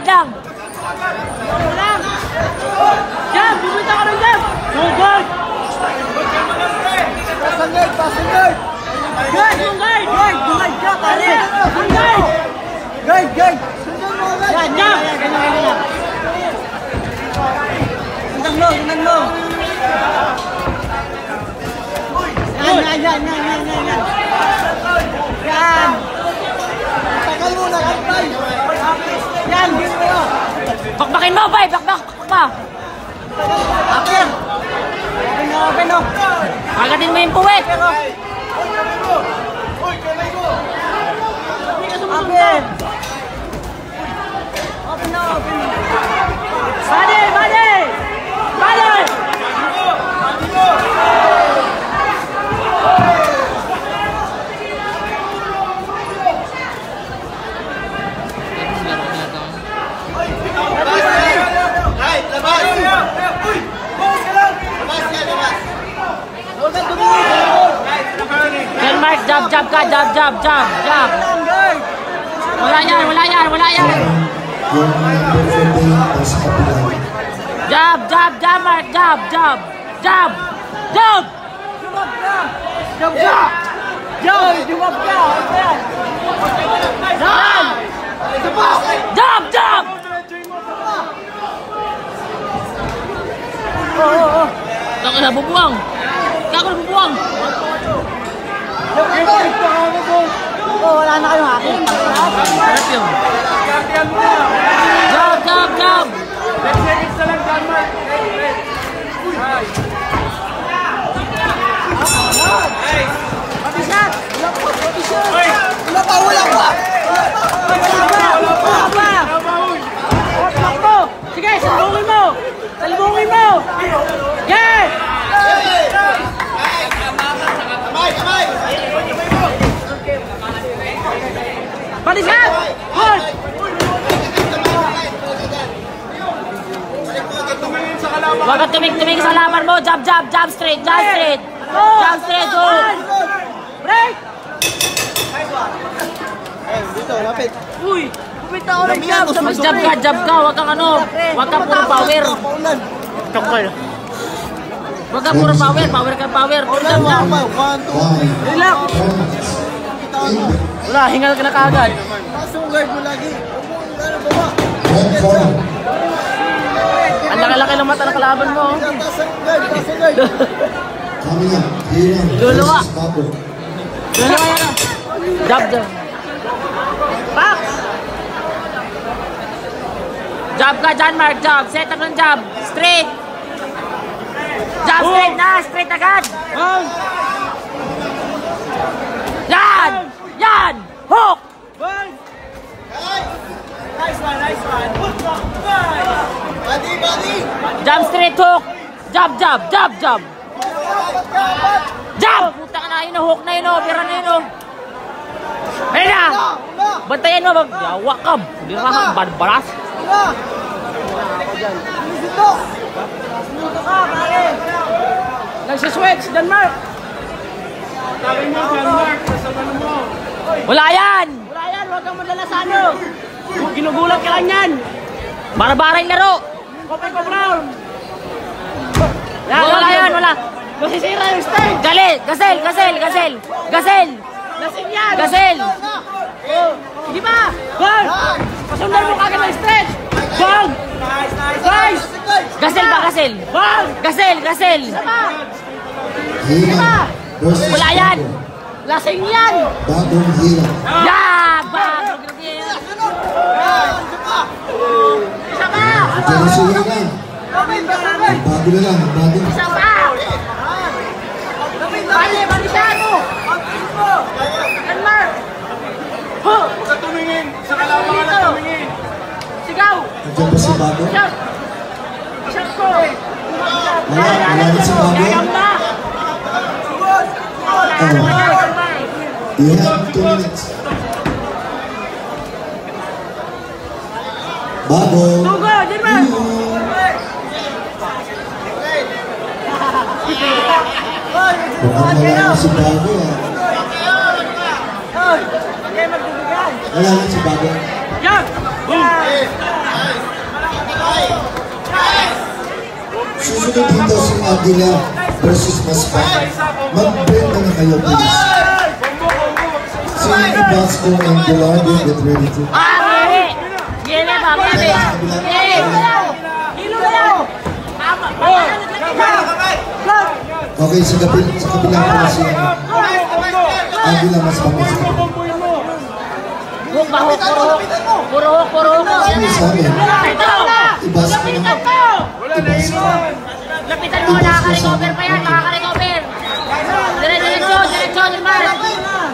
wide lang. Jab! Bumita ka rin, Jab! Go, guard! Passing guard! Passing guard! Guard! Yung guard! Guard! Yung guard! Jab! Pare! Yung guard! Guard! Guard! Yan! Jab! Sundan mo! Sundan mo! Yan! Yan! Yan! Yan! Yan! Yan! Yan! Tagal mo na! Yan! Bakbakin mo, bay! Bakbak pa! Aper! Open o! Agatin mo yung puwet! Aper! Open na! Open na! Body! Body! Body! Denmark, jab, jab ka, jab, jab, jab, jab. Wala yan, wala yan, wala yan. Jab, jab, jab, Mark, jab, jab, jab, jab. Jump ka! Jump ka! Jab, jab. Kaka na bubuang. Kaka na bubuang. Wala na kayo hakin. Harap yun. Jab, jab, jab. Wala pa! Wala pa! Sige, salubungin mo. Salubungin mo. Yes! Balisan! Hold! Huwag kang tumig-tumig sa laban mo. Jab, jab, jab straight, jab straight. Jab straight, go! Break! Dito, lapit. Uy! Pumita ako ng jab! Mas jab ka. Huwag kang ano. Huwag kang puro power. Takpal. Huwag kang puro power. Power ka power. Relax! Wala, hingal ka na kaagad. Pasong guard mo lagi. Baba. Ang laki-laki ng mata ng kalaban mo. Pasong guard. Luluwa. Luluwa yan. Jab, jab. Back! Jab ka dyan, Mark. Jab. Set up ng jab. Straight. Jab straight na. Straight agad. Yan! Yan! Hook! Nice one. Body. Jab straight hook. Jab, jab, jab, jab. Jab! Puta ka na yun. Hook na yun. Pira na yun. Ayun na! Bantayan mo. Yawa ka. Hindi ka baras. Dito ka, pare. Nagsiswitch, Denmark. Sabi mo, Denmark. Kasama mo. Wala yan! Huwag kang madala sa ano. Ginugulat ka lang yan. Bara-bara yung laro. Kopay ko, Brown. Wala yan, wala. Masisira yung stage. Gasel! Lasing yan. Gasel! Hindi ba? Gold. Pasundan mo kagad ng stage. Gold. Nice. Gasel ba, gasel? Gold. Gasel! Diba? Wala yan! Lasing yan. Bagong hila. Yan! Bag! Isa pa. Jealousy na. Bago Bago na lang. Bago. Isa pa. Bali siya mo. Denmark. Huwag ka tumingin. Sa kalaban ka lang tumingin. Sigaw. Nandiyan ba si Bago? Shot. Shot ko. Wala na si Bago. Yayam na. You have 2 minutes. Bago. Tugo, Denmark. Mukhang wala na si Bago. Okay, magbibigay. Wala na si Bago. Yan. susunod dito si Aguila versus Maspa. Mag-bend na kayo, please. Si Ibasco and Gilardo, get ready to. Gili! Gili ba? Gili! Gili! Okay, sa kabila ko na si Aguila Maspa. Hook ba? Hook! Puro hook! Puro hook! Sino sabi? Ito! Ibasco na. Ibasco. Lapitan mo! Nakaka-recover pa yan! Nakaka-recover! Diretso! Diretso!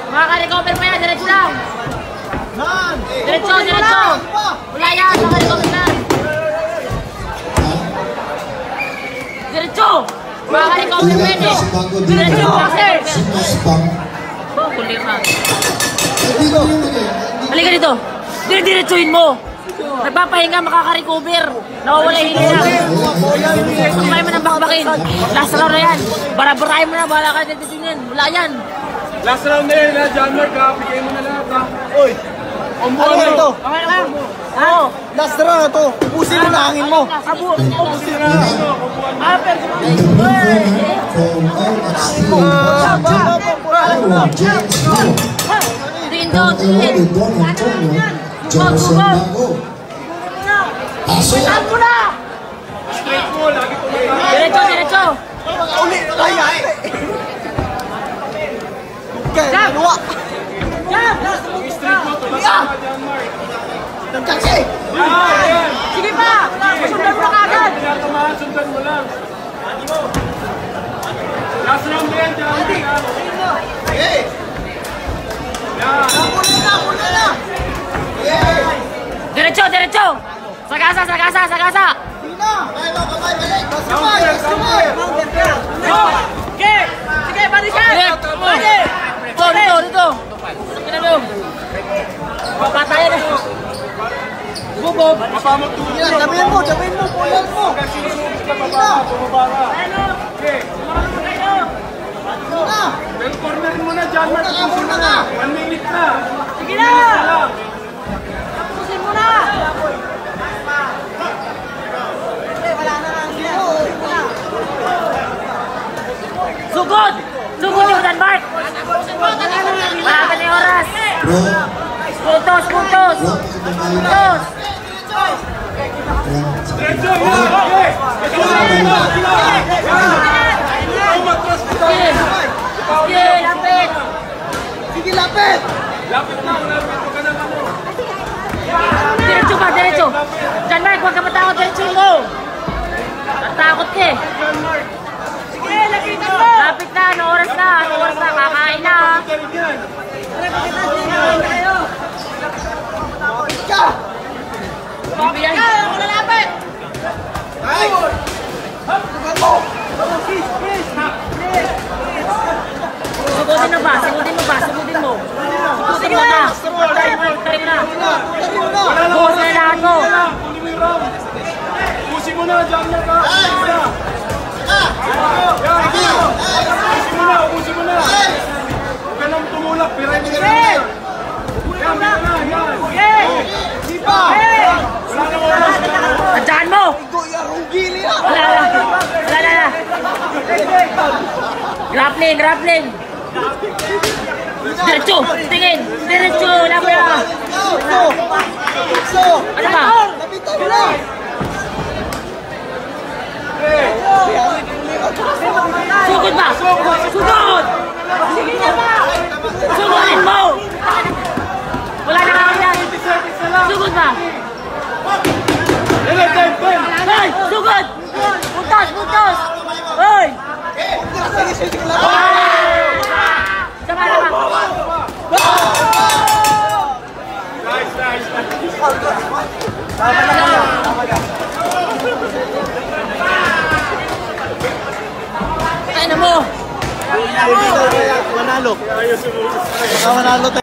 Makaka-recover pa yan! Diretso lang! Diretso! Diretso! Wala yan! Makaka-recover na! Diretso! Makaka-recover pa yan eh! Diretso! Makaka-recover! Si Maspa. Oh, kulir na! Dito yung Halika dito! Diretsuhin mo! Nagpapahinga, makaka-recover! Nawawala yung hiling lang! Kumain mo ng bakbakin! Last round na yan! Barabarahin mo na! Bahala ka dito yan! Wala yan! Last round na yun ha, John Mark ha. Bigay mo na lahat ha. Uy! Ombuhan Ano ito? Okay lang! Oo! Last round na to. Ubusin mo na hangin mo. Ubusin na lang. in the blue corner from NXT Aaron James Hill. Rindo! From Eroe Don Antonio, Jefferson Bago. Pasok! Saan mo na! Straight mo, lagi tumatay. Diretso! Diretso! Uli! Kaya! Kaya! Dalawa! Straight mo, tumatay ka, John Mark. Nagkaksi! Yan! Sige pa! Sundan mo na kagad! Tinatamaan, sundan mo lang. Last round na yan, John Mark ha. Hey! Yan! Muna na! Muna na! Diretso! Diretso! Sagasa! Sagasa! Sagasa! Tina! Kaya mo! Kamay! Balik! Kamay! Kamay! Sige! Sige! Balikan! Balik! Dito! Dito! Dito! Sige mo! Papatayan na! Bubog! Tina! Sabihin mo! Sabihin mo! Pulang mo! Sinusunod ka, bumaba ka. Okay. Tina! Well, cornerin mo na, John Mark. Ubusin mo na. 1 minute na. Sige na! lang. Tapusin mo na! Sugod! Sugod yung Denmark! Wala pa na yung oras! Bro, Puntos! Puntos! bro, ito tayo. Puntos! Diretso, yan. Okay. Ito na, sila. Yan. Umatras ka. Sige! Sige! Lapit! Sige, lapit! Lapit na, lapit. Huwag ka ng ano. Diretso ka! Diretso! Denmark, huwag ka matakot! Diretso mo! Natakot ka eh! John Mark. Sige! Lapitan mo! Lapit na! Ano oras na? Ano oras na? Kakain na! Galing yan. Ka! Bibigyan! Ako na lapit! Ay! Sugan mo! Sugudin mo ba? Sugudin mo ba? Sugudin mo! Sugudin mo na! Tayo mo na! Lari mo na! Wala na Bukas na lahat mo! Wala. Kunin mo yung round. Ubusin mo na, John Mark ha. Ubusin mo na. Yan. Ubusin mo na, ubusin mo na. Huwag ka nang tumulak. Piray mo na lang. Yan, yan na. Yan. Di ba? Wala nang oras. Tandaan mo! Gili na! Wala na! Wala na! Grappling! Grappling! Diretso! Tingin! Diretso! Wala mo na! So! Ano ba? Lapitan mo na! Sugod ba? Sugod! Sugudin mo! Wala na kami yan! Sugod ba? Hoy! Sugod! Puntos! Puntos! Hoy! Sama sama! Nice, nice, nice. Kaya na mo! Manalo. Manalo tayo.